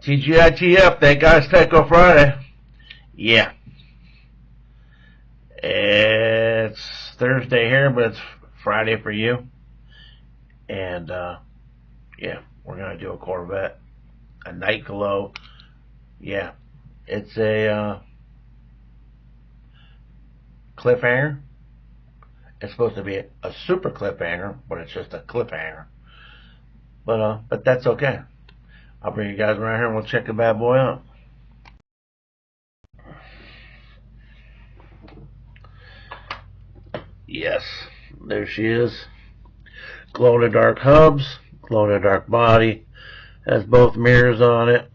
TGITF, thank God it's Tyco Friday. Yeah. It's Thursday here, but it's Friday for you. And, yeah, we're going to do a Corvette, a Nightglow. Yeah, it's a cliffhanger. It's supposed to be a super cliffhanger, but it's just a cliffhanger. But that's okay. I'll bring you guys around here and we'll check the bad boy out. Yes, there she is. Glow-in-the-dark hubs, glow-in-the-dark body. Has both mirrors on it.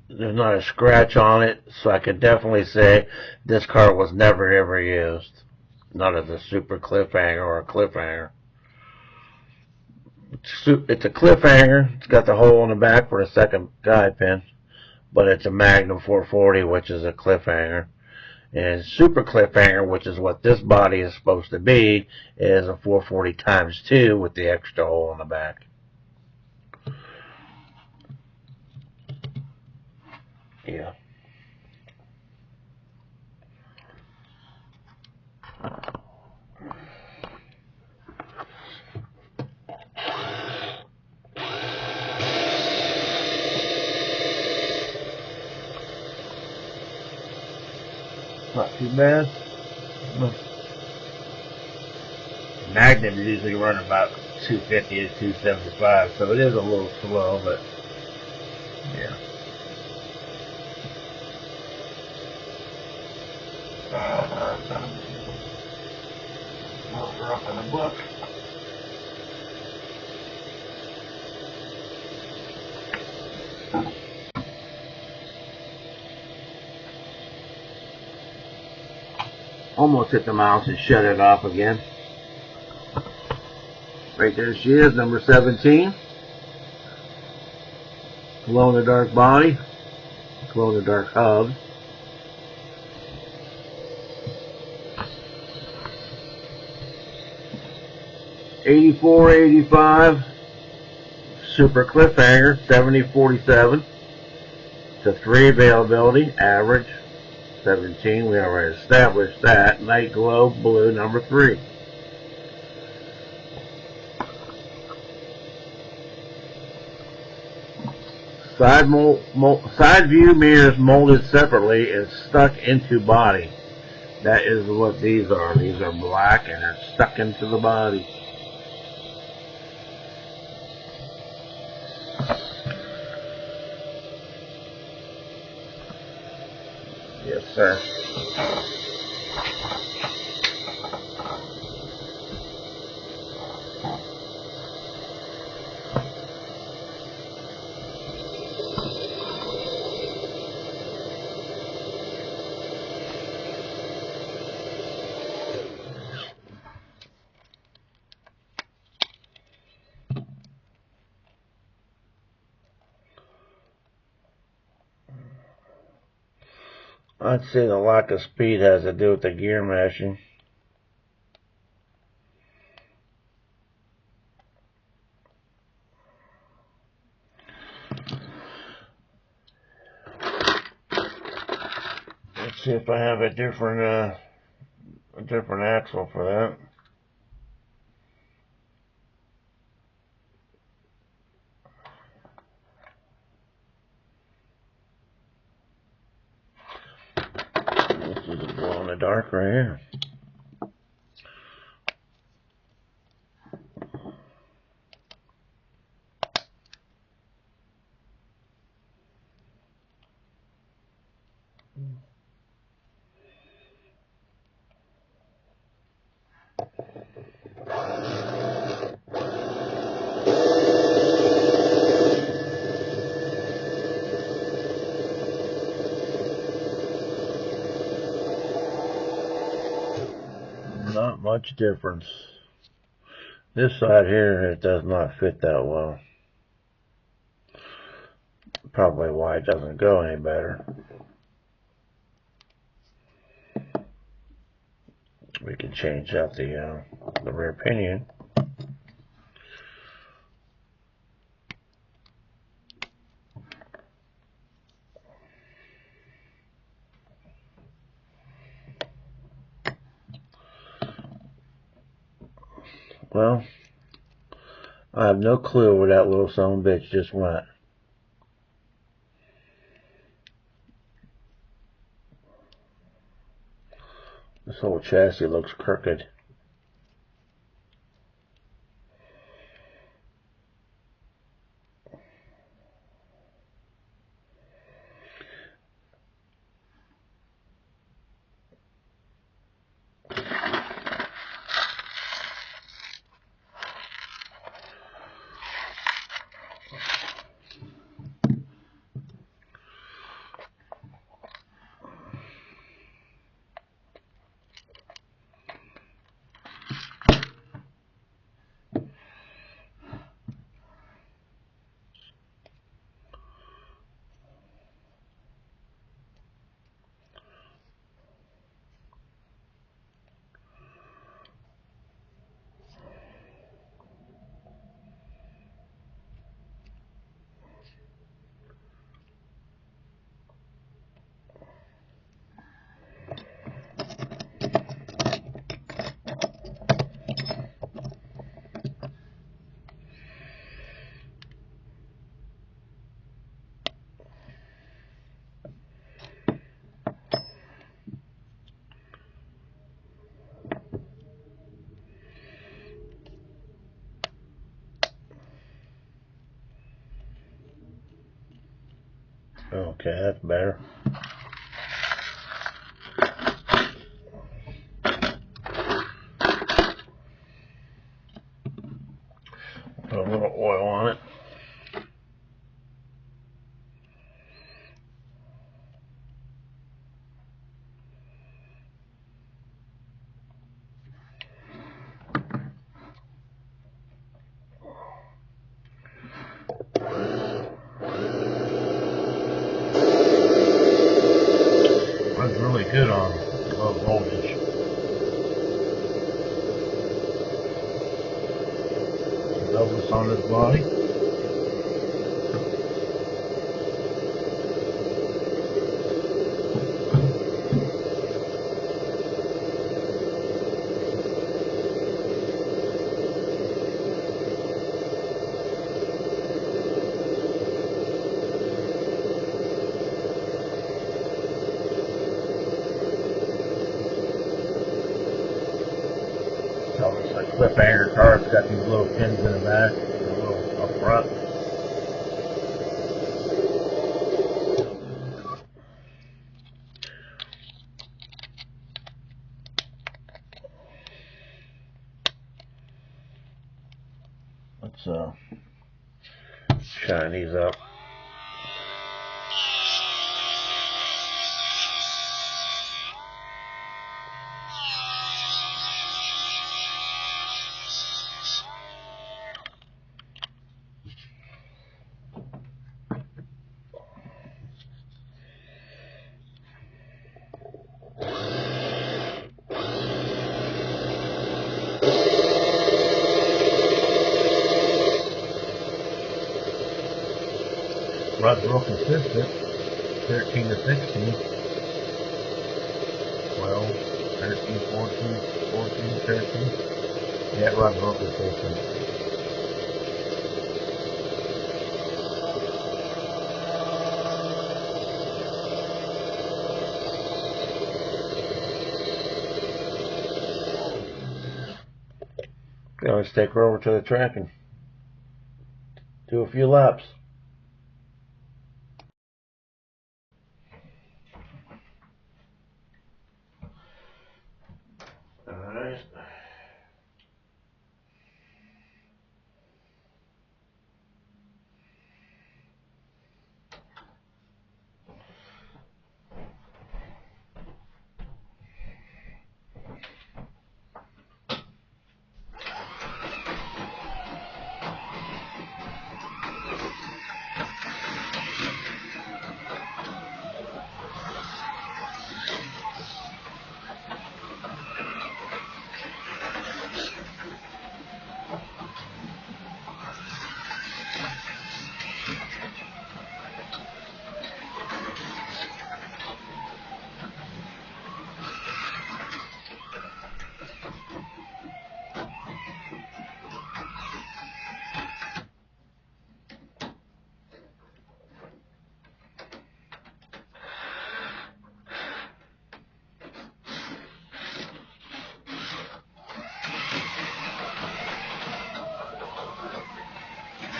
There's not a scratch on it, so I could definitely say this car was never ever used. Not as a super cliffhanger or a cliffhanger. It's a cliffhanger. It's got the hole in the back for a second guide pin, but it's a Magnum 440, which is a cliffhanger. And super cliffhanger, which is what this body is supposed to be, is a 440 times 2 with the extra hole in the back. Yeah. Not too bad. Magnum usually run about 250 to 275, so it is a little slow, but yeah. We're up in the book. Almost hit the mouse and shut it off again. Right there she is, number 17. Glow-in-the-dark body, glow-in-the-dark hub. '84, '85, super cliffhanger, 7047. It's a 3 availability, average, 17. We already established that. Nightglow blue, number 3. Side view mirrors molded separately and stuck into body. That is what these are. These are black and they're stuck into the body. Yes, sir. I'd say the lack of speed has to do with the gear meshing. Let's see if I have a different axle for that. This is a glow in the dark right here. Not much difference. This side here, it does not fit that well. Probably why it doesn't go any better. We can change out the rear pinion. Well, I have no clue where that little son of a bitch just went. This whole chassis looks crooked. Okay, that's better. Put a little oil on it. Runs really good on low voltage. Velvet's on this body. It's like clip anchor car. It's got these little pins in the back, and a little up front. Let's shine these up. Runs real consistent, 13 to 16, 12, 13, 14, 14, 13. Yeah, it runs real consistent. Okay, let's take her over to the track and do a few laps. Alright.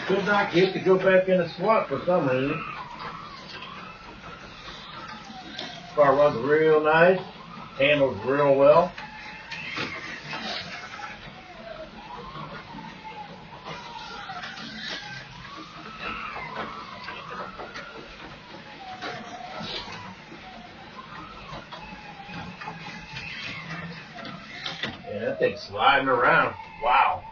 Could not get to go back in the slot for some reason. Car runs real nice, handles real well. Yeah, that thing's sliding around. Wow.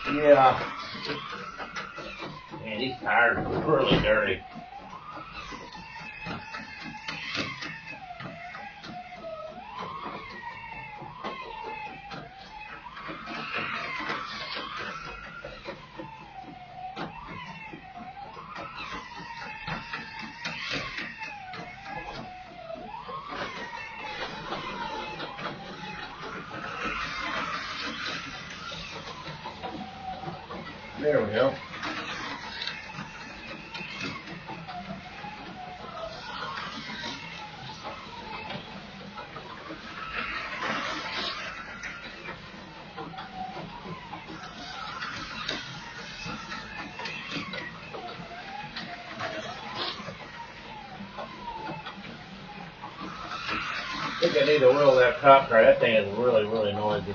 Yeah. Man, these tires are really dirty. There we go. I think I need to wheel that cop car. That thing is really, really noisy.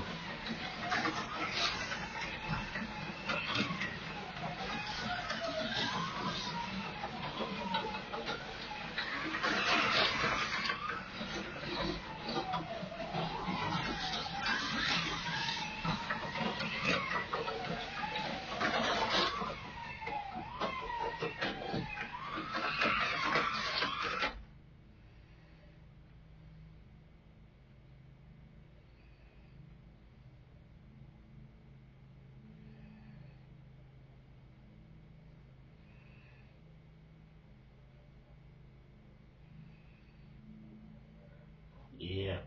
Yeah.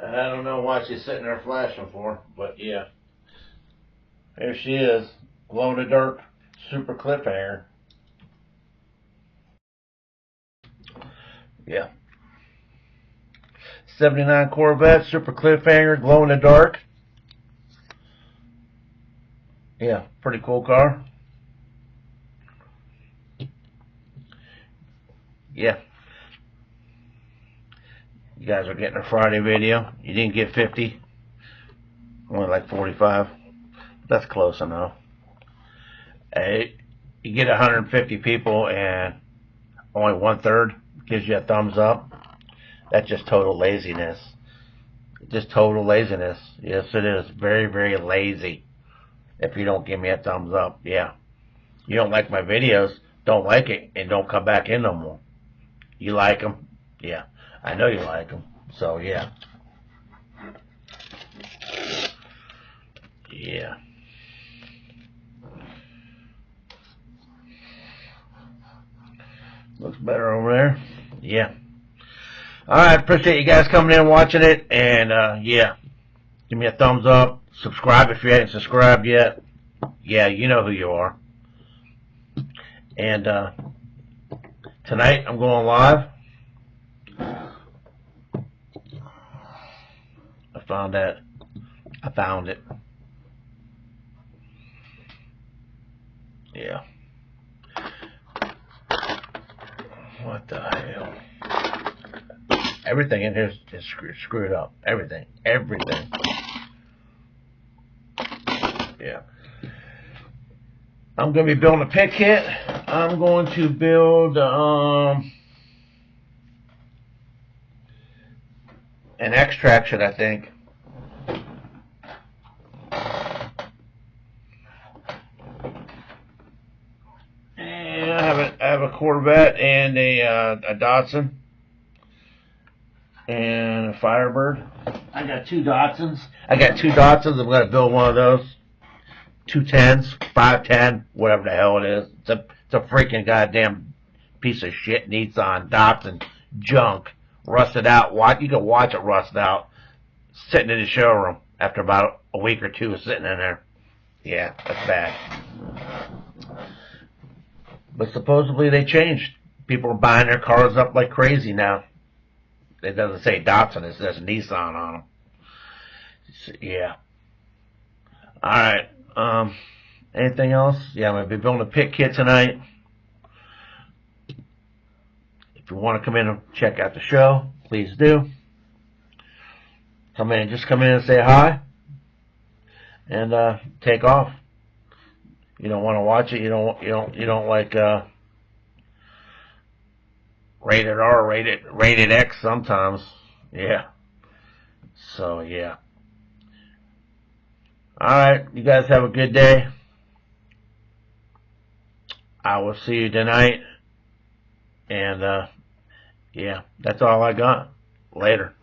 I don't know why she's sitting there flashing for, but yeah. There she is. Glow in the dark super cliffhanger. Yeah. 79 Corvette, super cliffhanger, glow in the dark. Yeah, pretty cool car. Yeah. You guys are getting a Friday video. You didn't get 50. Only like 45. That's close enough. Hey, you get 150 people and only 1/3 gives you a thumbs up. That's just total laziness. Just total laziness. Yes, it is. Very, very lazy. If you don't give me a thumbs up, yeah. You don't like my videos, don't like it, and don't come back in no more. You like them? Yeah. I know you like them. So, yeah. Yeah. Looks better over there. Yeah. Alright, appreciate you guys coming in and watching it. And, yeah. Give me a thumbs up. Subscribe if you hadn't subscribed yet. Yeah, you know who you are. And, tonight I'm going live. I found that. I found it. Yeah. What the hell? Everything in here is screwed up. Everything. Everything. Yeah. I'm going to be building a pit kit. I'm going to build an extraction, I think. And I have a Corvette and a Datsun and a Firebird. I got two Datsuns. I'm going to build one of those. 210s, 510, whatever the hell it is. It's a freaking goddamn piece of shit Nissan Datsun junk, rusted out. You can watch it rust out, sitting in the showroom after about a week or two of sitting in there. Yeah, that's bad. But supposedly they changed. People are buying their cars up like crazy now. It doesn't say Datsun, it says Nissan on them. Yeah. Alright. Anything else? Yeah, I'm going to be building a pit kit tonight. If you want to come in and check out the show, please do. Just come in and say hi. And take off. You don't want to watch it. You don't like rated R, rated X sometimes. Yeah. So yeah. All right. You guys have a good day. I will see you tonight. And yeah, that's all I got. Later.